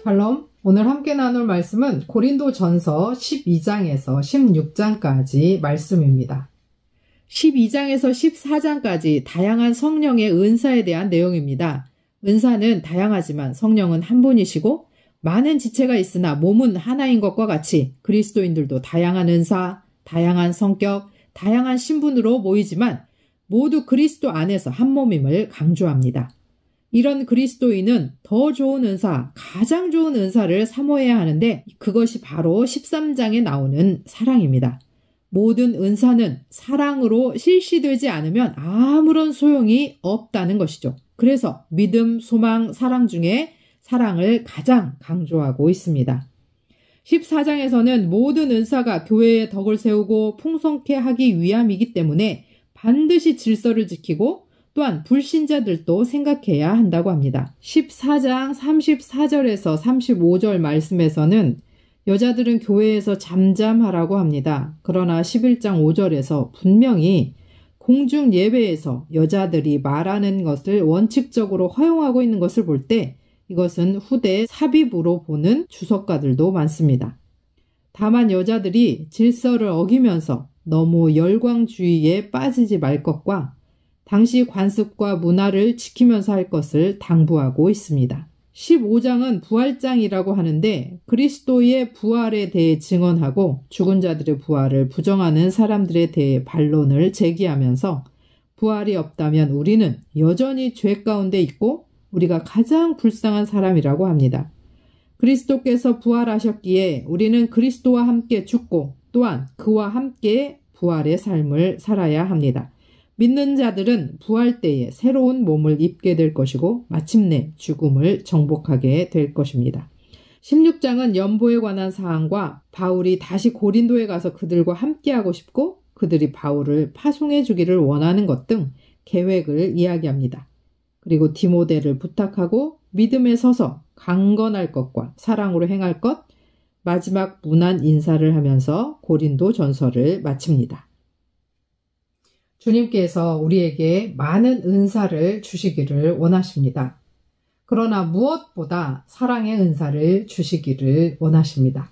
샬롬. 오늘 함께 나눌 말씀은 고린도전서 12장에서 16장까지 말씀입니다. 12장에서 14장까지 다양한 성령의 은사에 대한 내용입니다. 은사는 다양하지만 성령은 한 분이시고 많은 지체가 있으나 몸은 하나인 것과 같이 그리스도인들도 다양한 은사, 다양한 성격, 다양한 신분으로 모이지만 모두 그리스도 안에서 한 몸임을 강조합니다. 이런 그리스도인은 더 좋은 은사, 가장 좋은 은사를 사모해야 하는데 그것이 바로 13장에 나오는 사랑입니다. 모든 은사는 사랑으로 실시되지 않으면 아무런 소용이 없다는 것이죠. 그래서 믿음, 소망, 사랑 중에 사랑을 가장 강조하고 있습니다. 14장에서는 모든 은사가 교회의 덕을 세우고 풍성케 하기 위함이기 때문에 반드시 질서를 지키고 또한 불신자들도 생각해야 한다고 합니다. 14장 34절에서 35절 말씀에서는 여자들은 교회에서 잠잠하라고 합니다. 그러나 11장 5절에서 분명히 공중 예배에서 여자들이 말하는 것을 원칙적으로 허용하고 있는 것을 볼 때 이것은 후대 삽입으로 보는 주석가들도 많습니다. 다만 여자들이 질서를 어기면서 너무 열광주의에 빠지지 말 것과 당시 관습과 문화를 지키면서 할 것을 당부하고 있습니다. 15장은 부활장이라고 하는데 그리스도의 부활에 대해 증언하고 죽은 자들의 부활을 부정하는 사람들에 대해 반론을 제기하면서 부활이 없다면 우리는 여전히 죄 가운데 있고 우리가 가장 불쌍한 사람이라고 합니다. 그리스도께서 부활하셨기에 우리는 그리스도와 함께 죽고 또한 그와 함께 부활의 삶을 살아야 합니다. 믿는 자들은 부활 때에 새로운 몸을 입게 될 것이고 마침내 죽음을 정복하게 될 것입니다. 16장은 연보에 관한 사항과 바울이 다시 고린도에 가서 그들과 함께하고 싶고 그들이 바울을 파송해 주기를 원하는 것 등 계획을 이야기합니다. 그리고 디모데를 부탁하고 믿음에 서서 강건할 것과 사랑으로 행할 것, 마지막 문안 인사를 하면서 고린도 전서를 마칩니다. 주님께서 우리에게 많은 은사를 주시기를 원하십니다. 그러나 무엇보다 사랑의 은사를 주시기를 원하십니다.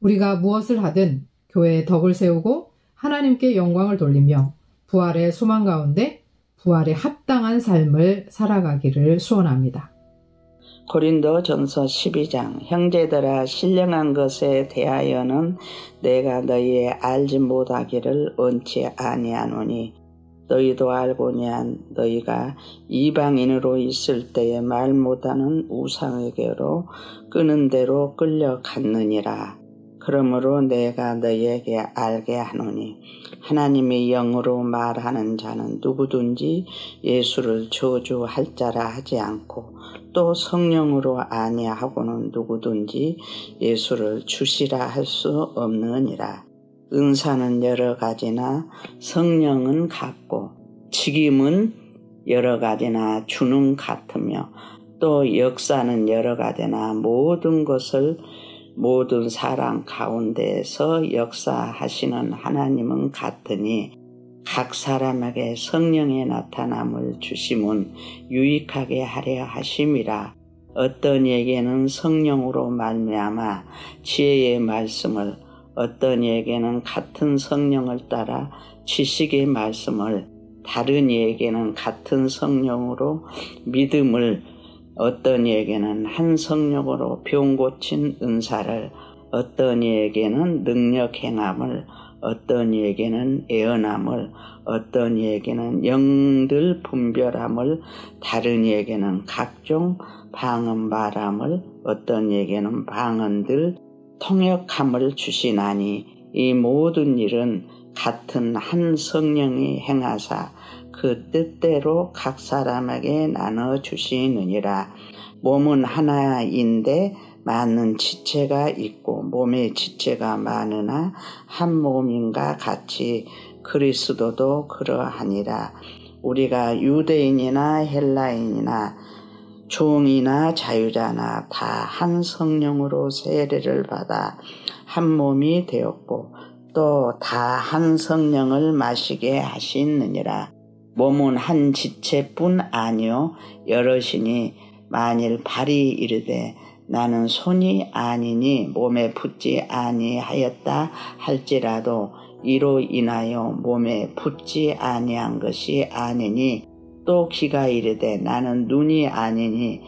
우리가 무엇을 하든 교회의 덕을 세우고 하나님께 영광을 돌리며 부활의 소망 가운데 부활에 합당한 삶을 살아가기를 소원합니다. 고린도전서 12장. 형제들아, 신령한 것에 대하여는 내가 너희의 알지 못하기를 원치 아니하노니 너희도 알고냐 너희가 이방인으로 있을 때에 말 못하는 우상에게로 끄는 대로 끌려갔느니라. 그러므로 내가 너희에게 알게 하노니 하나님의 영으로 말하는 자는 누구든지 예수를 저주할 자라 하지 않고 또 성령으로 아니하고는 누구든지 예수를 주시라 할 수 없느니라. 은사는 여러 가지나 성령은 같고 직임은 여러 가지나 주는 같으며 또 역사는 여러 가지나 모든 것을 모든 사람 가운데에서 역사하시는 하나님은 같으니 각 사람에게 성령의 나타남을 주심은 유익하게 하려 하심이라. 어떤 이에게는 성령으로 말미암아 지혜의 말씀을, 어떤 이에게는 같은 성령을 따라 지식의 말씀을, 다른 이에게는 같은 성령으로 믿음을, 어떤 이에게는 한 성령으로 병 고친 은사를, 어떤 이에게는 능력 행함을, 어떤 이에게는 예언함을, 어떤 이에게는 영들 분별함을, 다른 이에게는 각종 방언 말함을, 어떤 이에게는 방언들 통역함을 주시나니 이 모든 일은 같은 한 성령이 행하사 그 뜻대로 각 사람에게 나눠주시느니라. 몸은 하나인데 많은 지체가 있고 몸의 지체가 많으나 한 몸인가 같이 그리스도도 그러하니라. 우리가 유대인이나 헬라인이나 종이나 자유자나 다 한 성령으로 세례를 받아 한 몸이 되었고 또 다 한 성령을 마시게 하시느니라. 몸은 한 지체뿐 아니요 여럿이니 만일 발이 이르되 나는 손이 아니니 몸에 붙지 아니하였다 할지라도 이로 인하여 몸에 붙지 아니한 것이 아니니 또 귀가 이르되 나는 눈이 아니니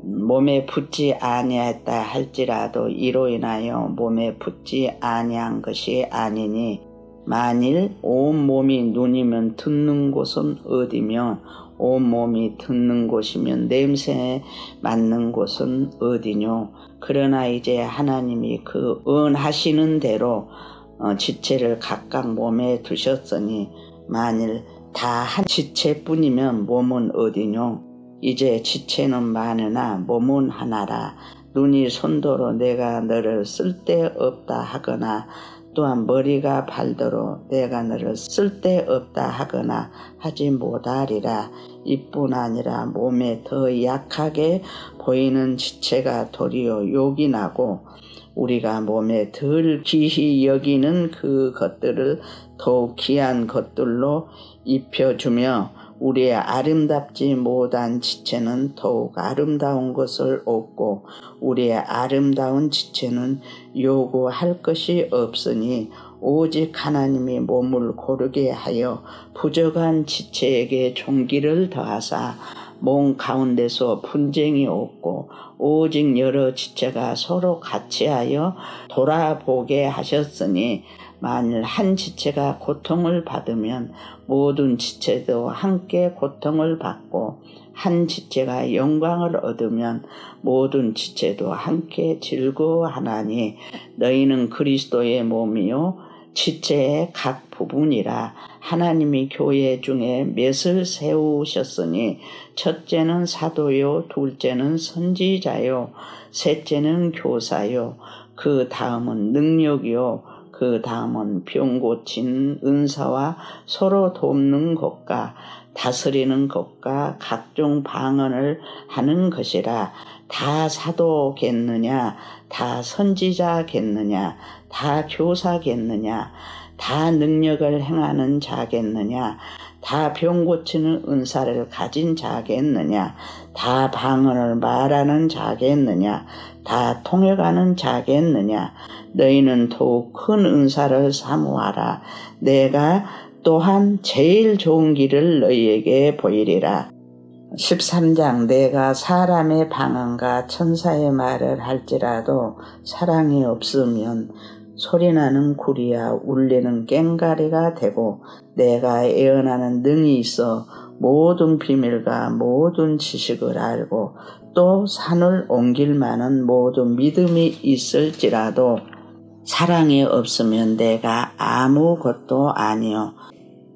몸에 붙지 아니하였다 할지라도 이로 인하여 몸에 붙지 아니한 것이 아니니 만일 온 몸이 눈이면 듣는 곳은 어디며 온 몸이 듣는 곳이면 냄새에 맡는 곳은 어디뇨. 그러나 이제 하나님이 그 은하시는 대로 지체를 각각 몸에 두셨으니 만일 다 한 지체뿐이면 몸은 어디뇨. 이제 지체는 많으나 몸은 하나라. 눈이 손도로 내가 너를 쓸데없다 하거나 또한 머리가 발도로 내가 너를 쓸데없다 하거나 하지 못하리라. 이뿐 아니라 몸에 더 약하게 보이는 지체가 도리어 욕이 나고 우리가 몸에 덜 귀히 여기는 그 것들을 더욱 귀한 것들로 입혀주며 우리의 아름답지 못한 지체는 더욱 아름다운 것을 얻고 우리의 아름다운 지체는 요구할 것이 없으니 오직 하나님이 몸을 고르게 하여 부족한 지체에게 종기를 더하사 몸 가운데서 분쟁이 없고 오직 여러 지체가 서로 같이하여 돌아보게 하셨으니 만일 한 지체가 고통을 받으면 모든 지체도 함께 고통을 받고 한 지체가 영광을 얻으면 모든 지체도 함께 즐거워하나니 너희는 그리스도의 몸이요 지체의 각 부분이라. 하나님이 교회 중에 맷을 세우셨으니 첫째는 사도요 둘째는 선지자요 셋째는 교사요 그 다음은 능력이요 그 다음은 병 고치는 은사와 서로 돕는 것과 다스리는 것과 각종 방언을 하는 것이라. 다 사도겠느냐 다 선지자겠느냐 다 교사겠느냐 다 능력을 행하는 자겠느냐 다 병 고치는 은사를 가진 자겠느냐 다 방언을 말하는 자겠느냐 다 통역하는 자겠느냐. 너희는 더욱 큰 은사를 사모하라. 내가 또한 제일 좋은 길을 너희에게 보이리라. 13장 내가 사람의 방언과 천사의 말을 할지라도 사랑이 없으면 소리나는 구리와 울리는 꽹과리가 되고 내가 예언하는 능이 있어 모든 비밀과 모든 지식을 알고 또 산을 옮길 만한 모든 믿음이 있을지라도 사랑이 없으면 내가 아무것도 아니요.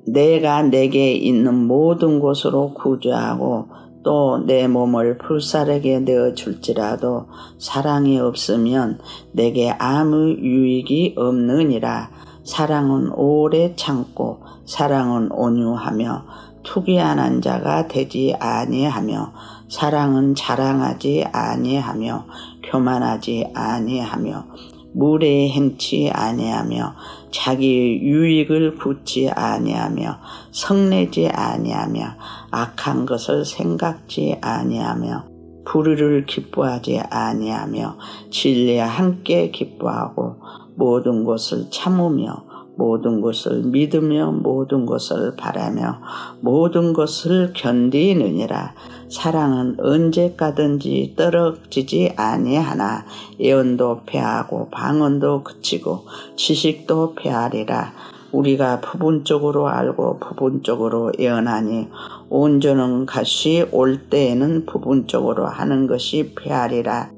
내가 내게 있는 모든 곳으로 구조하고 또 내 몸을 불사르게 내어줄지라도 사랑이 없으면 내게 아무 유익이 없느니라. 사랑은 오래 참고 사랑은 온유하며 투기하는 자가 되지 아니하며 사랑은 자랑하지 아니하며 교만하지 아니하며 물에 행치 아니하며 자기 유익을 굳지 아니하며 성내지 아니하며 악한 것을 생각지 아니하며 불의를 기뻐하지 아니하며 진리와 함께 기뻐하고 모든 것을 참으며 모든 것을 믿으며 모든 것을 바라며 모든 것을 견디느니라. 사랑은 언제까든지 떨어지지 아니하나 예언도 패하고 방언도 그치고 지식도 패하리라. 우리가 부분적으로 알고 부분적으로 예언하니 온전한 것이 올 때에는 부분적으로 하는 것이 패하리라.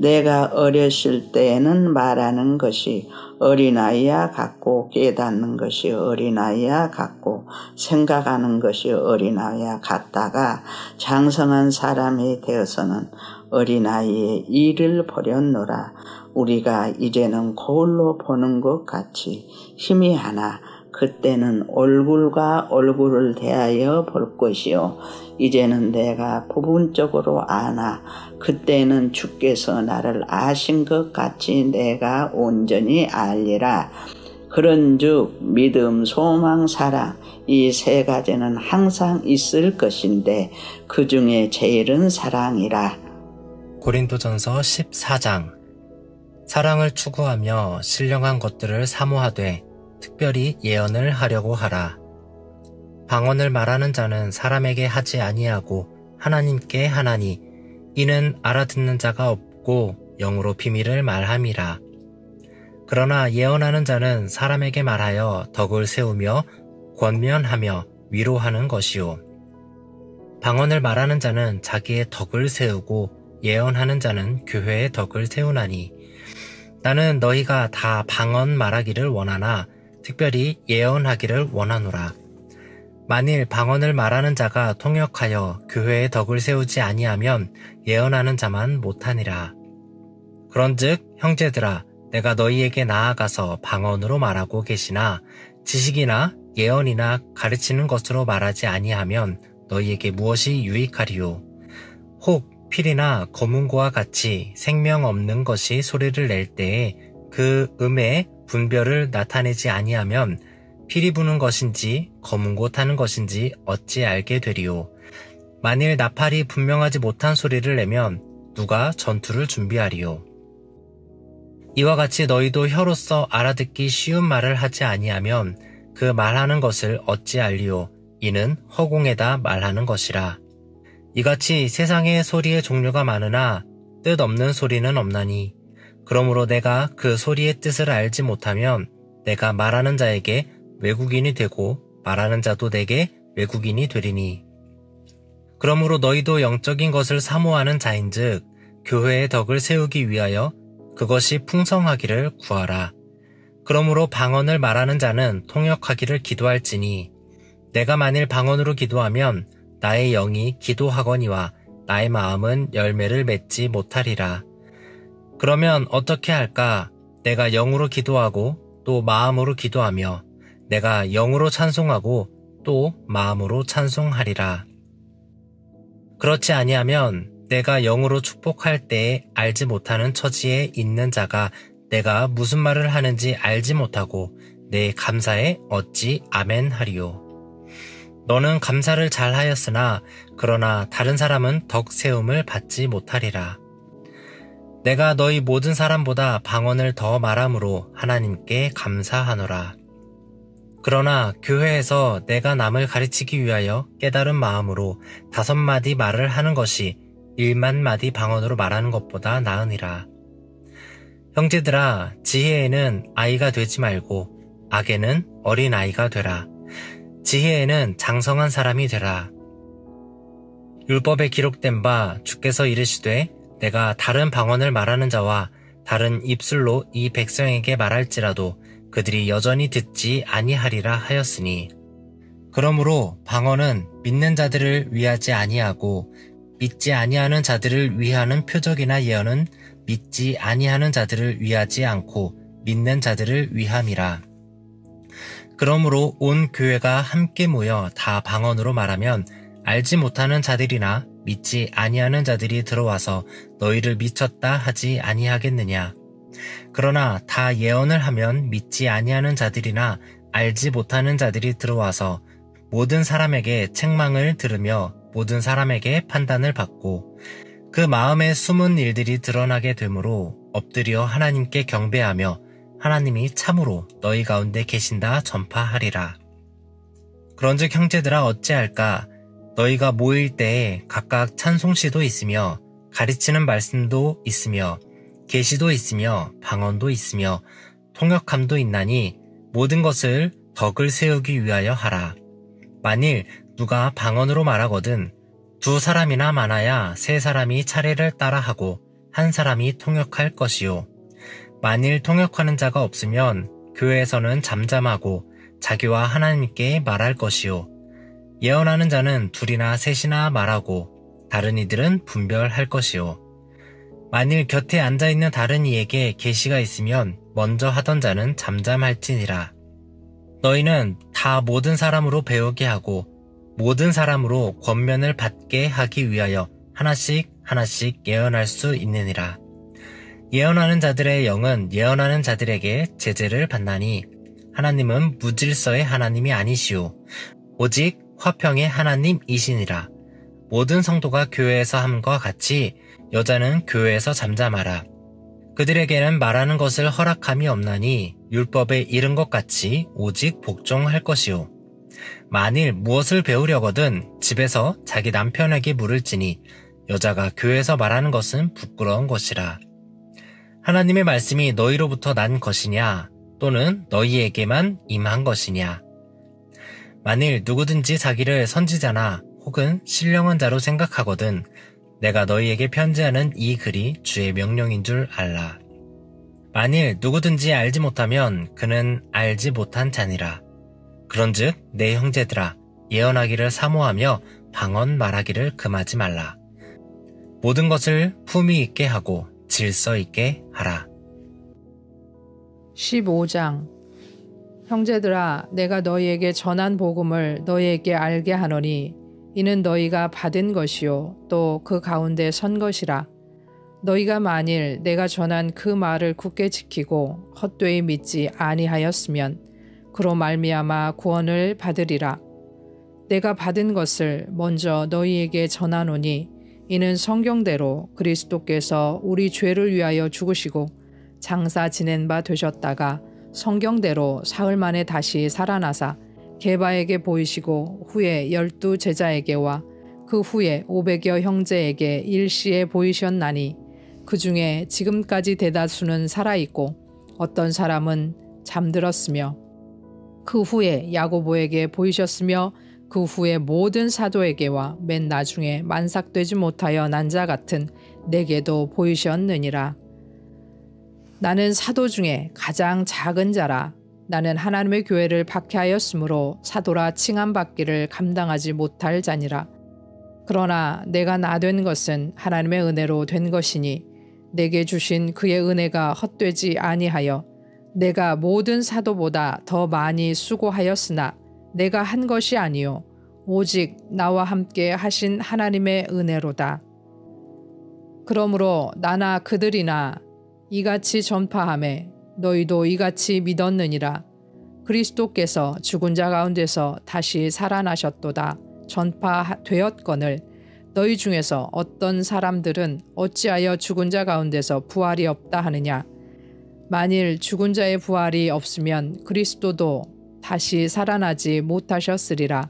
내가 어렸을 때에는 말하는 것이 어린아이와 같고 깨닫는 것이 어린아이와 같고 생각하는 것이 어린아이와 같다가 장성한 사람이 되어서는 어린아이의 일을 버렸노라. 우리가 이제는 거울로 보는 것 같이 희미하나 그때는 얼굴과 얼굴을 대하여 볼 것이요 이제는 내가 부분적으로 아나 그때는 주께서 나를 아신 것 같이 내가 온전히 알리라. 그런즉 믿음, 소망, 사랑 이 세 가지는 항상 있을 것인데 그 중에 제일은 사랑이라. 고린도전서 14장. 사랑을 추구하며 신령한 것들을 사모하되 특별히 예언을 하려고 하라. 방언을 말하는 자는 사람에게 하지 아니하고 하나님께 하나니 이는 알아듣는 자가 없고 영으로 비밀을 말함이라. 그러나 예언하는 자는 사람에게 말하여 덕을 세우며 권면하며 위로하는 것이요. 방언을 말하는 자는 자기의 덕을 세우고 예언하는 자는 교회의 덕을 세우나니 나는 너희가 다 방언 말하기를 원하나 특별히 예언하기를 원하노라. 만일 방언을 말하는 자가 통역하여 교회의 덕을 세우지 아니하면 예언하는 자만 못하니라. 그런즉 형제들아 내가 너희에게 나아가서 방언으로 말하고 계시나 지식이나 예언이나 가르치는 것으로 말하지 아니하면 너희에게 무엇이 유익하리요. 혹 필이나 검은고와 같이 생명 없는 것이 소리를 낼 때에 그 음의 분별을 나타내지 아니하면 필이 부는 것인지 검은고 타는 것인지 어찌 알게 되리요. 만일 나팔이 분명하지 못한 소리를 내면 누가 전투를 준비하리요. 이와 같이 너희도 혀로서 알아듣기 쉬운 말을 하지 아니하면 그 말하는 것을 어찌 알리요. 이는 허공에다 말하는 것이라. 이같이 세상에 소리의 종류가 많으나 뜻없는 소리는 없나니 그러므로 내가 그 소리의 뜻을 알지 못하면 내가 말하는 자에게 외국인이 되고 말하는 자도 내게 외국인이 되리니. 그러므로 너희도 영적인 것을 사모하는 자인즉 교회의 덕을 세우기 위하여 그것이 풍성하기를 구하라. 그러므로 방언을 말하는 자는 통역하기를 기도할지니 내가 만일 방언으로 기도하면 나의 영이 기도하거니와 나의 마음은 열매를 맺지 못하리라. 그러면 어떻게 할까? 내가 영으로 기도하고 또 마음으로 기도하며 내가 영으로 찬송하고 또 마음으로 찬송하리라. 그렇지 아니하면 내가 영으로 축복할 때에 알지 못하는 처지에 있는 자가 내가 무슨 말을 하는지 알지 못하고 내 감사에 어찌 아멘 하리요. 너는 감사를 잘 하였으나 그러나 다른 사람은 덕 세움을 받지 못하리라. 내가 너희 모든 사람보다 방언을 더 말함으로 하나님께 감사하노라. 그러나 교회에서 내가 남을 가르치기 위하여 깨달은 마음으로 5마디 말을 하는 것이 1만마디 방언으로 말하는 것보다 나으니라. 형제들아, 지혜에는 아이가 되지 말고 악에는 어린 아이가 되라. 지혜에는 장성한 사람이 되라. 율법에 기록된 바 주께서 이르시되 내가 다른 방언을 말하는 자와 다른 입술로 이 백성에게 말할지라도 그들이 여전히 듣지 아니하리라 하였으니 그러므로 방언은 믿는 자들을 위하지 아니하고 믿지 아니하는 자들을 위하는 표적이나 예언은 믿지 아니하는 자들을 위하지 않고 믿는 자들을 위함이라. 그러므로 온 교회가 함께 모여 다 방언으로 말하면 알지 못하는 자들이나 믿지 아니하는 자들이 들어와서 너희를 미쳤다 하지 아니하겠느냐. 그러나 다 예언을 하면 믿지 아니하는 자들이나 알지 못하는 자들이 들어와서 모든 사람에게 책망을 들으며 모든 사람에게 판단을 받고 그 마음에 숨은 일들이 드러나게 되므로 엎드려 하나님께 경배하며 하나님이 참으로 너희 가운데 계신다 전파하리라. 그런즉 형제들아 어찌할까? 너희가 모일 때에 각각 찬송시도 있으며 가르치는 말씀도 있으며 계시도 있으며 방언도 있으며 통역함도 있나니 모든 것을 덕을 세우기 위하여 하라. 만일 누가 방언으로 말하거든 2사람이나 많아야 3사람이 차례를 따라하고 1사람이 통역할 것이요. 만일 통역하는 자가 없으면 교회에서는 잠잠하고 자기와 하나님께 말할 것이요. 예언하는 자는 2이나 3이나 말하고 다른 이들은 분별할 것이요. 만일 곁에 앉아있는 다른 이에게 계시가 있으면 먼저 하던 자는 잠잠할지니라. 너희는 다 모든 사람으로 배우게 하고 모든 사람으로 권면을 받게 하기 위하여 하나씩 예언할 수 있느니라. 예언하는 자들의 영은 예언하는 자들에게 제재를 받나니 하나님은 무질서의 하나님이 아니시오 오직 화평의 하나님이시니라. 모든 성도가 교회에서 함과 같이 여자는 교회에서 잠잠하라. 그들에게는 말하는 것을 허락함이 없나니 율법에 이른 것 같이 오직 복종할 것이요. 만일 무엇을 배우려거든 집에서 자기 남편에게 물을지니 여자가 교회에서 말하는 것은 부끄러운 것이라. 하나님의 말씀이 너희로부터 난 것이냐 또는 너희에게만 임한 것이냐. 만일 누구든지 자기를 선지자나 혹은 신령한 자로 생각하거든 내가 너희에게 편지하는 이 글이 주의 명령인 줄 알라. 만일 누구든지 알지 못하면 그는 알지 못한 자니라. 그런즉 내 형제들아 예언하기를 사모하며 방언 말하기를 금하지 말라. 모든 것을 품위 있게 하고 질서 있게 하라. 15장. 형제들아 내가 너희에게 전한 복음을 너희에게 알게 하노니 이는 너희가 받은 것이요 또 그 가운데 선 것이라. 너희가 만일 내가 전한 그 말을 굳게 지키고 헛되이 믿지 아니하였으면 그로 말미암아 구원을 받으리라. 내가 받은 것을 먼저 너희에게 전하노니 이는 성경대로 그리스도께서 우리 죄를 위하여 죽으시고 장사 지낸 바 되셨다가 성경대로 사흘 만에 다시 살아나사 게바에게 보이시고 후에 12 제자에게와 그 후에 500여 형제에게 일시에 보이셨나니 그 중에 지금까지 대다수는 살아있고 어떤 사람은 잠들었으며 그 후에 야고보에게 보이셨으며 그 후에 모든 사도에게와 맨 나중에 만삭되지 못하여 난 자 같은 내게도 보이셨느니라. 나는 사도 중에 가장 작은 자라. 나는 하나님의 교회를 박해하였으므로 사도라 칭함받기를 감당하지 못할 자니라. 그러나 내가 나 된 것은 하나님의 은혜로 된 것이니 내게 주신 그의 은혜가 헛되지 아니하여 내가 모든 사도보다 더 많이 수고하였으나 내가 한 것이 아니요 오직 나와 함께 하신 하나님의 은혜로다. 그러므로 나나 그들이나 이같이 전파하매 너희도 이같이 믿었느니라. 그리스도께서 죽은 자 가운데서 다시 살아나셨도다 전파되었거늘 너희 중에서 어떤 사람들은 어찌하여 죽은 자 가운데서 부활이 없다 하느냐. 만일 죽은 자의 부활이 없으면 그리스도도 다시 살아나지 못하셨으리라.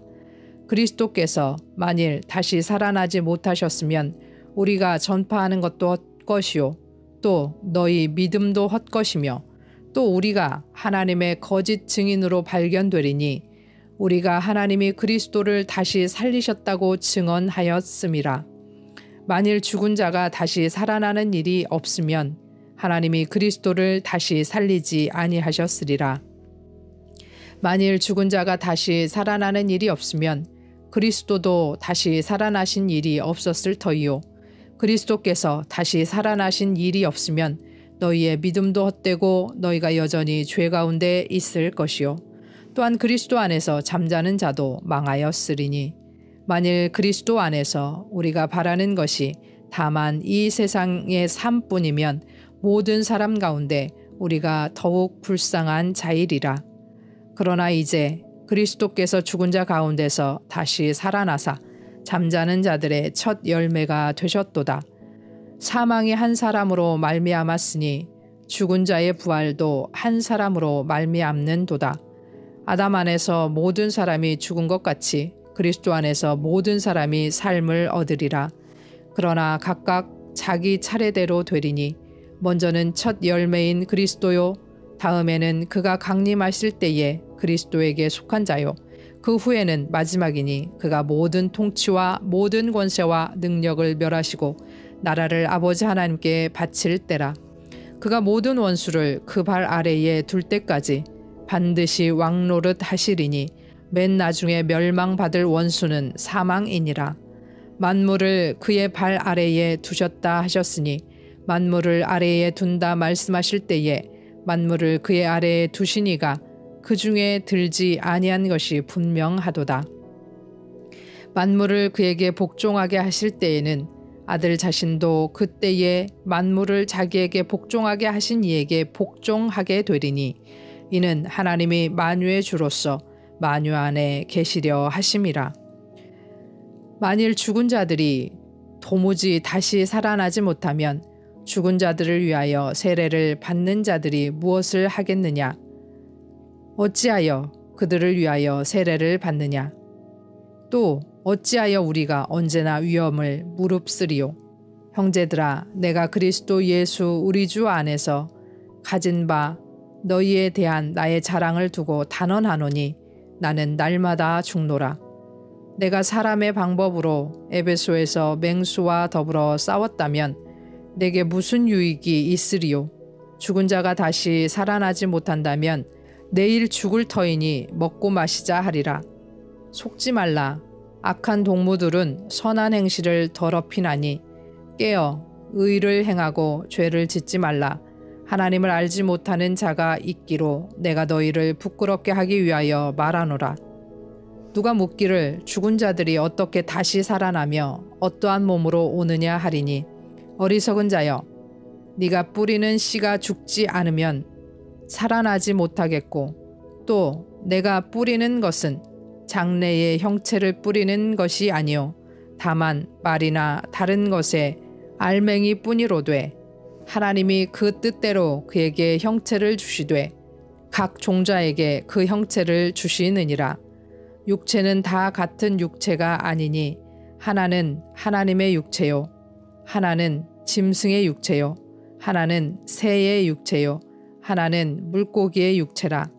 그리스도께서 만일 다시 살아나지 못하셨으면 우리가 전파하는 것도 헛것이요 또 너희 믿음도 헛것이며 또 우리가 하나님의 거짓 증인으로 발견되리니 우리가 하나님이 그리스도를 다시 살리셨다고 증언하였음이라. 만일 죽은 자가 다시 살아나는 일이 없으면 하나님이 그리스도를 다시 살리지 아니하셨으리라. 만일 죽은 자가 다시 살아나는 일이 없으면 그리스도도 다시 살아나신 일이 없었을 터이요. 그리스도께서 다시 살아나신 일이 없으면 너희의 믿음도 헛되고 너희가 여전히 죄 가운데 있을 것이요. 또한 그리스도 안에서 잠자는 자도 망하였으리니 만일 그리스도 안에서 우리가 바라는 것이 다만 이 세상의 삶뿐이면 모든 사람 가운데 우리가 더욱 불쌍한 자이리라. 그러나 이제 그리스도께서 죽은 자 가운데서 다시 살아나사 잠자는 자들의 첫 열매가 되셨도다. 사망이 한 사람으로 말미암았으니 죽은 자의 부활도 한 사람으로 말미암는도다. 아담 안에서 모든 사람이 죽은 것 같이 그리스도 안에서 모든 사람이 삶을 얻으리라. 그러나 각각 자기 차례대로 되리니 먼저는 첫 열매인 그리스도요 다음에는 그가 강림하실 때에 그리스도에게 속한 자요 그 후에는 마지막이니 그가 모든 통치와 모든 권세와 능력을 멸하시고 나라를 아버지 하나님께 바칠 때라. 그가 모든 원수를 그 발 아래에 둘 때까지 반드시 왕노릇 하시리니 맨 나중에 멸망받을 원수는 사망이니라. 만물을 그의 발 아래에 두셨다 하셨으니 만물을 아래에 둔다 말씀하실 때에 만물을 그의 아래에 두시니가 그 중에 들지 아니한 것이 분명하도다. 만물을 그에게 복종하게 하실 때에는 아들 자신도 그때에 만물을 자기에게 복종하게 하신 이에게 복종하게 되리니 이는 하나님이 만유의 주로서 만유 안에 계시려 하심이라. 만일 죽은 자들이 도무지 다시 살아나지 못하면 죽은 자들을 위하여 세례를 받는 자들이 무엇을 하겠느냐? 어찌하여 그들을 위하여 세례를 받느냐? 또 어찌하여 우리가 언제나 위험을 무릅쓰리요? 형제들아, 내가 그리스도 예수 우리 주 안에서 가진 바 너희에 대한 나의 자랑을 두고 단언하노니 나는 날마다 죽노라. 내가 사람의 방법으로 에베소에서 맹수와 더불어 싸웠다면 내게 무슨 유익이 있으리요? 죽은 자가 다시 살아나지 못한다면 내일 죽을 터이니 먹고 마시자 하리라. 속지 말라. 악한 동무들은 선한 행실을 더럽히나니 깨어 의를 행하고 죄를 짓지 말라. 하나님을 알지 못하는 자가 있기로 내가 너희를 부끄럽게 하기 위하여 말하노라. 누가 묻기를 죽은 자들이 어떻게 다시 살아나며 어떠한 몸으로 오느냐 하리니 어리석은 자여, 네가 뿌리는 씨가 죽지 않으면 살아나지 못하겠고 또 내가 뿌리는 것은 장래의 형체를 뿌리는 것이 아니요 다만 말이나 다른 것에 알맹이 뿐이로되 하나님이 그 뜻대로 그에게 형체를 주시되 각 종자에게 그 형체를 주시느니라. 육체는 다 같은 육체가 아니니 하나는 하나님의 육체요 하나는 짐승의 육체요 하나는 새의 육체요 하나는 물고기의 육체라.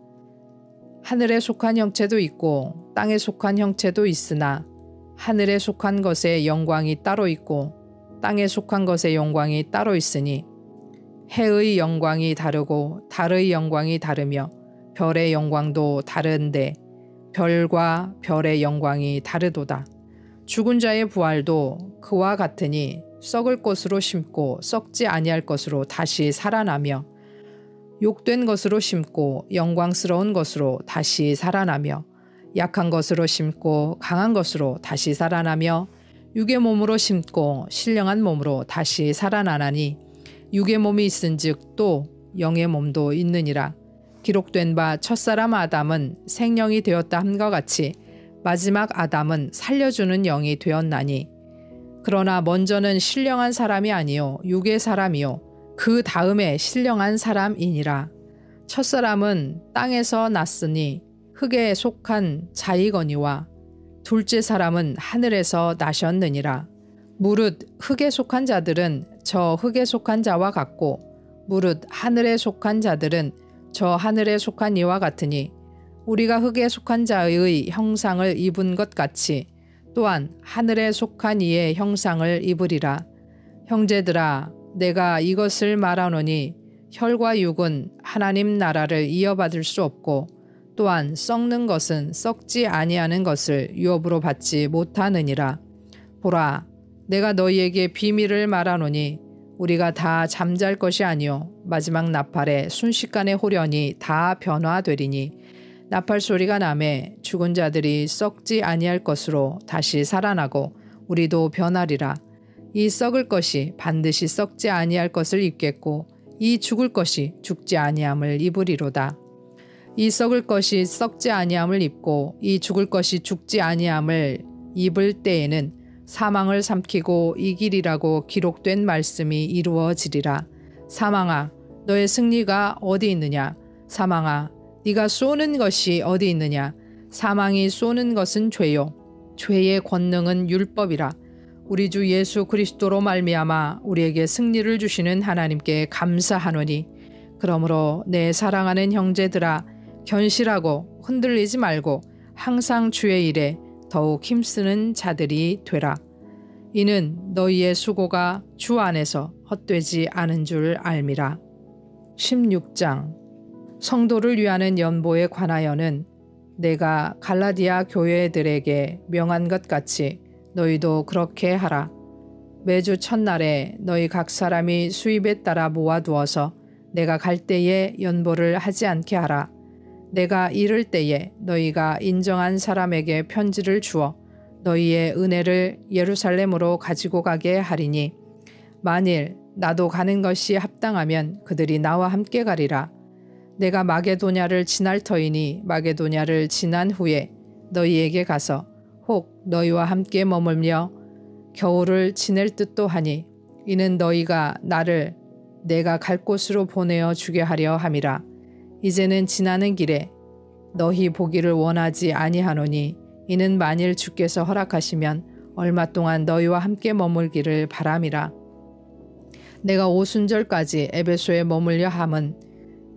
하늘에 속한 형체도 있고 땅에 속한 형체도 있으나 하늘에 속한 것의 영광이 따로 있고 땅에 속한 것의 영광이 따로 있으니 해의 영광이 다르고 달의 영광이 다르며 별의 영광도 다른데 별과 별의 영광이 다르도다. 죽은 자의 부활도 그와 같으니 썩을 것으로 심고 썩지 아니할 것으로 다시 살아나며 욕된 것으로 심고 영광스러운 것으로 다시 살아나며 약한 것으로 심고 강한 것으로 다시 살아나며 육의 몸으로 심고 신령한 몸으로 다시 살아나나니 육의 몸이 있은즉 또 영의 몸도 있느니라. 기록된 바 첫사람 아담은 생령이 되었다 함과 같이 마지막 아담은 살려주는 영이 되었나니 그러나 먼저는 신령한 사람이 아니요 육의 사람이요 그 다음에 신령한 사람이니라. 첫사람은 땅에서 났으니 흙에 속한 자이거니와 둘째 사람은 하늘에서 나셨느니라. 무릇 흙에 속한 자들은 저 흙에 속한 자와 같고 무릇 하늘에 속한 자들은 저 하늘에 속한 이와 같으니 우리가 흙에 속한 자의 형상을 입은 것 같이 또한 하늘에 속한 이의 형상을 입으리라. 형제들아, 내가 이것을 말하노니 혈과 육은 하나님 나라를 이어받을 수 없고 또한 썩는 것은 썩지 아니하는 것을 유업으로 받지 못하느니라. 보라, 내가 너희에게 비밀을 말하노니 우리가 다 잠잘 것이 아니요 마지막 나팔에 순식간에 호련히 다 변화되리니 나팔 소리가 나매 죽은 자들이 썩지 아니할 것으로 다시 살아나고 우리도 변하리라. 이 썩을 것이 반드시 썩지 아니할 것을 입겠고 이 죽을 것이 죽지 아니함을 입으리로다. 이 썩을 것이 썩지 아니함을 입고 이 죽을 것이 죽지 아니함을 입을 때에는 사망을 삼키고 이기리라고 기록된 말씀이 이루어지리라. 사망아, 너의 승리가 어디 있느냐? 사망아, 네가 쏘는 것이 어디 있느냐? 사망이 쏘는 것은 죄요 죄의 권능은 율법이라. 우리 주 예수 그리스도로 말미암아 우리에게 승리를 주시는 하나님께 감사하노니 그러므로 내 사랑하는 형제들아, 견실하고 흔들리지 말고 항상 주의 일에 더욱 힘쓰는 자들이 되라. 이는 너희의 수고가 주 안에서 헛되지 않은 줄 알미라. 16장 성도를 위하는 연보에 관하여는 내가 갈라디아 교회들에게 명한 것 같이 너희도 그렇게 하라. 매주 첫날에 너희 각 사람이 수입에 따라 모아두어서 내가 갈 때에 연보를 하지 않게 하라. 내가 이를 때에 너희가 인정한 사람에게 편지를 주어 너희의 은혜를 예루살렘으로 가지고 가게 하리니 만일 나도 가는 것이 합당하면 그들이 나와 함께 가리라. 내가 마게도냐를 지날 터이니 마게도냐를 지난 후에 너희에게 가서 혹 너희와 함께 머물며 겨울을 지낼 듯도 하니 이는 너희가 나를 내가 갈 곳으로 보내어 주게 하려 함이라. 이제는 지나는 길에 너희 보기를 원하지 아니하노니 이는 만일 주께서 허락하시면 얼마 동안 너희와 함께 머물기를 바람이라. 내가 오순절까지 에베소에 머물려 함은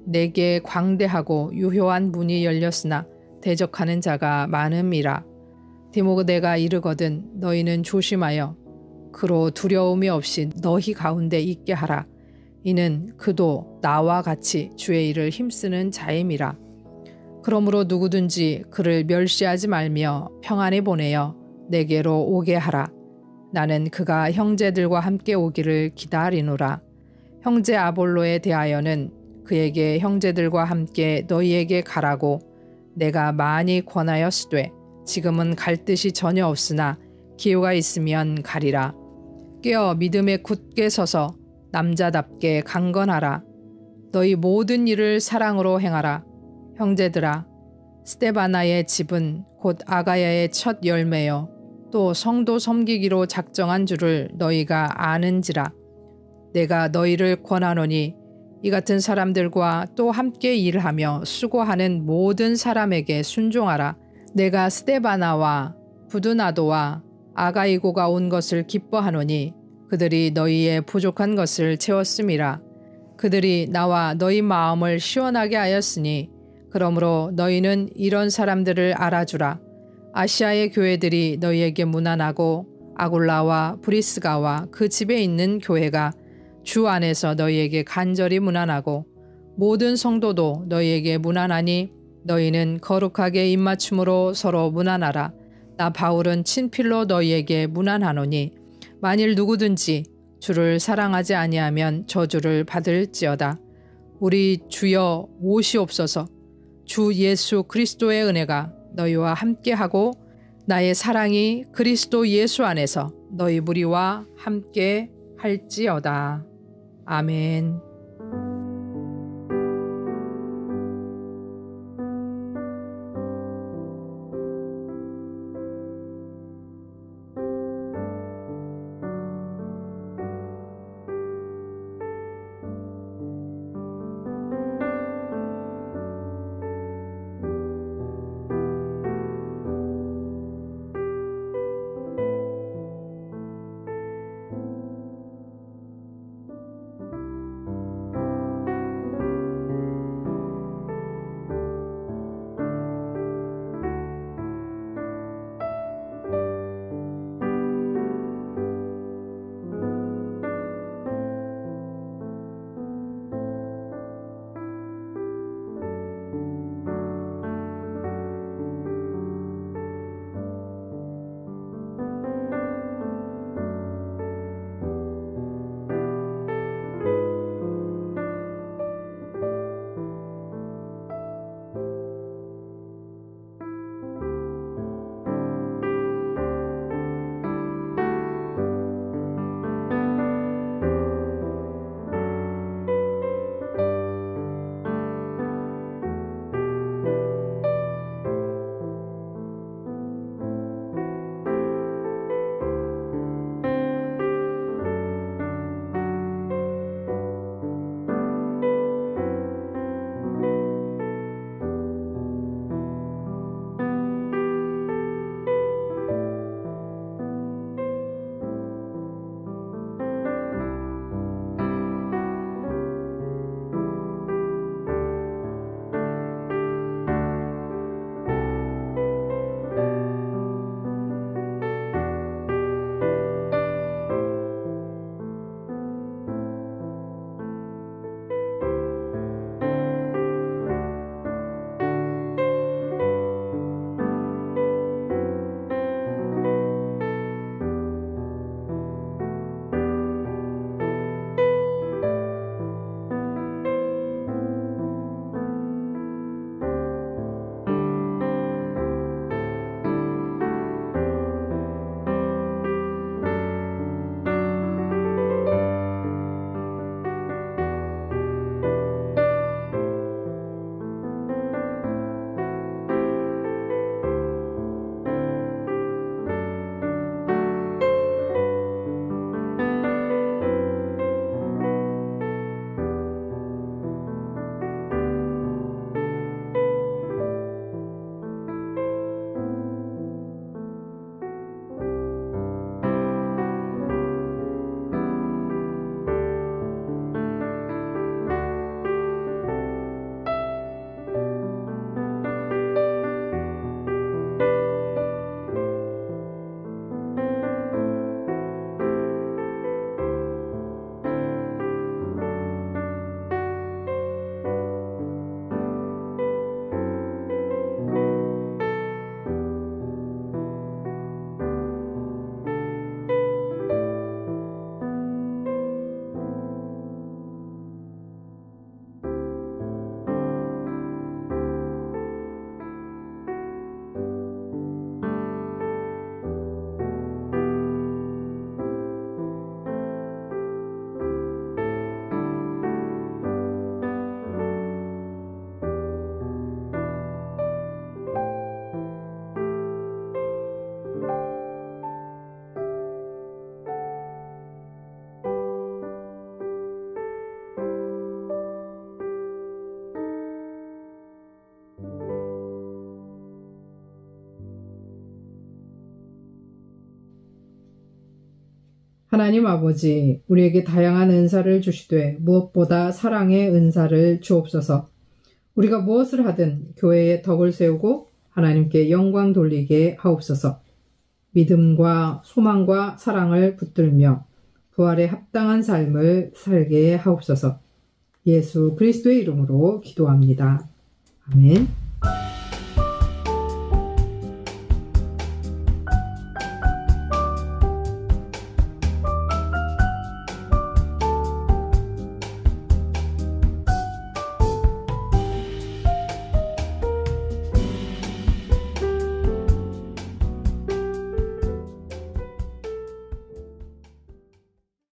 내게 광대하고 유효한 문이 열렸으나 대적하는 자가 많음이라. 디모데가 이르거든 너희는 조심하여 그로 두려움이 없이 너희 가운데 있게 하라. 이는 그도 나와 같이 주의 일을 힘쓰는 자임이라. 그러므로 누구든지 그를 멸시하지 말며 평안히 보내어 내게로 오게 하라. 나는 그가 형제들과 함께 오기를 기다리노라. 형제 아볼로에 대하여는 그에게 형제들과 함께 너희에게 가라고 내가 많이 권하였으되 지금은 갈 뜻이 전혀 없으나 기회가 있으면 가리라. 깨어 믿음에 굳게 서서 남자답게 강건하라. 너희 모든 일을 사랑으로 행하라. 형제들아, 스데바나의 집은 곧 아가야의 첫 열매요 또 성도 섬기기로 작정한 줄을 너희가 아는지라. 내가 너희를 권하노니 이 같은 사람들과 또 함께 일하며 수고하는 모든 사람에게 순종하라. 내가 스데바나와 부두나도와 아가이고가 온 것을 기뻐하노니 그들이 너희의 부족한 것을 채웠음이라. 그들이 나와 너희 마음을 시원하게 하였으니 그러므로 너희는 이런 사람들을 알아주라. 아시아의 교회들이 너희에게 문안하고 아굴라와 브리스가와 그 집에 있는 교회가 주 안에서 너희에게 간절히 문안하고 모든 성도도 너희에게 문안하니 너희는 거룩하게 입맞춤으로 서로 문안하라. 나 바울은 친필로 너희에게 문안하노니 만일 누구든지 주를 사랑하지 아니하면 저주를 받을지어다. 우리 주여 오시옵소서. 주 예수 그리스도의 은혜가 너희와 함께하고 나의 사랑이 그리스도 예수 안에서 너희 무리와 함께 할지어다. 아멘. 하나님 아버지, 우리에게 다양한 은사를 주시되 무엇보다 사랑의 은사를 주옵소서. 우리가 무엇을 하든 교회의 덕을 세우고 하나님께 영광 돌리게 하옵소서. 믿음과 소망과 사랑을 붙들며 부활에 합당한 삶을 살게 하옵소서. 예수 그리스도의 이름으로 기도합니다. 아멘.